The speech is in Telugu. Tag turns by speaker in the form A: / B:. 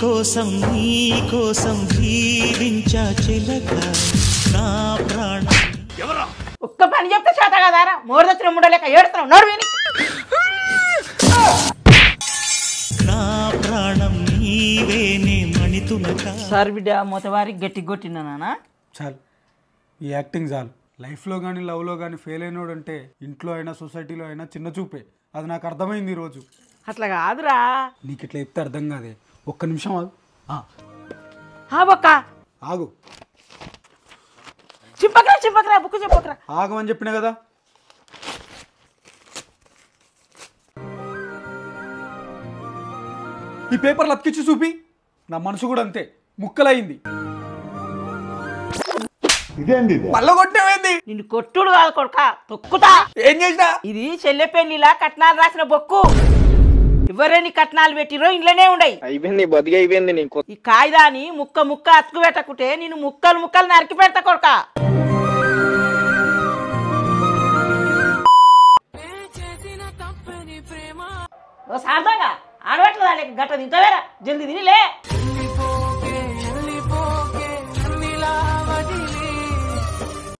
A: కోసం జీవించా చిలక నా ప్రాణం.
B: ఒక్క పని చెప్తే చేత కదారా మోరదచ్చిన ముండలేక ఏడుతున్నావు నోరు విని.
A: నా ప్రాణం నీవేనే మణితులక.
B: సార్ బిడ్డ మొత్తవారికి గట్టి కొట్టినా నాన్న.
C: చాలు ఈ యాక్టింగ్ చాలు. లైఫ్లో కానీ లవ్లో కానీ ఫెయిల్ అయినోడు అంటే ఇంట్లో అయినా సొసైటీలో అయినా చిన్న చూపే. అది నాకు అర్థమైంది ఈరోజు.
B: అట్లా కాదురా.
C: నీకు ఇట్లా చెప్తే అర్థం కాదే. ఒక్క నిమిషం ఆగు.
B: బొక్క
C: ఆగు
B: చింపకరా బుక్ చెప్పకరా.
C: ఆగమని చెప్పినా కదా. ఈ పేపర్లు అతికిచ్చి చూపి. నా మనసు కూడా అంతే ముక్కలైంది. మళ్ళా కొట్టేమైంది?
B: నిన్ను కొట్టుడు కాదు కొడుక తొక్కుతా.
C: ఏం చేసినా?
B: ఇది చెల్లె పెళ్లిలా కట్నాలు రాసిన బొక్కు. ఎవరైనా కట్నాలు పెట్టిరో ఇంట్లోనే ఉండయి.
D: అయిపోయింది బతికి అయిపోయింది.
B: ఈ కాయిదాని ముక్క అతుకు పెట్టకుంటే నేను ముక్కలు నరికి పెడతా కొడుక. సార్థంగా ఆడబెట్టదా గట్ట తింటావేరా జల్దీ తినిలే.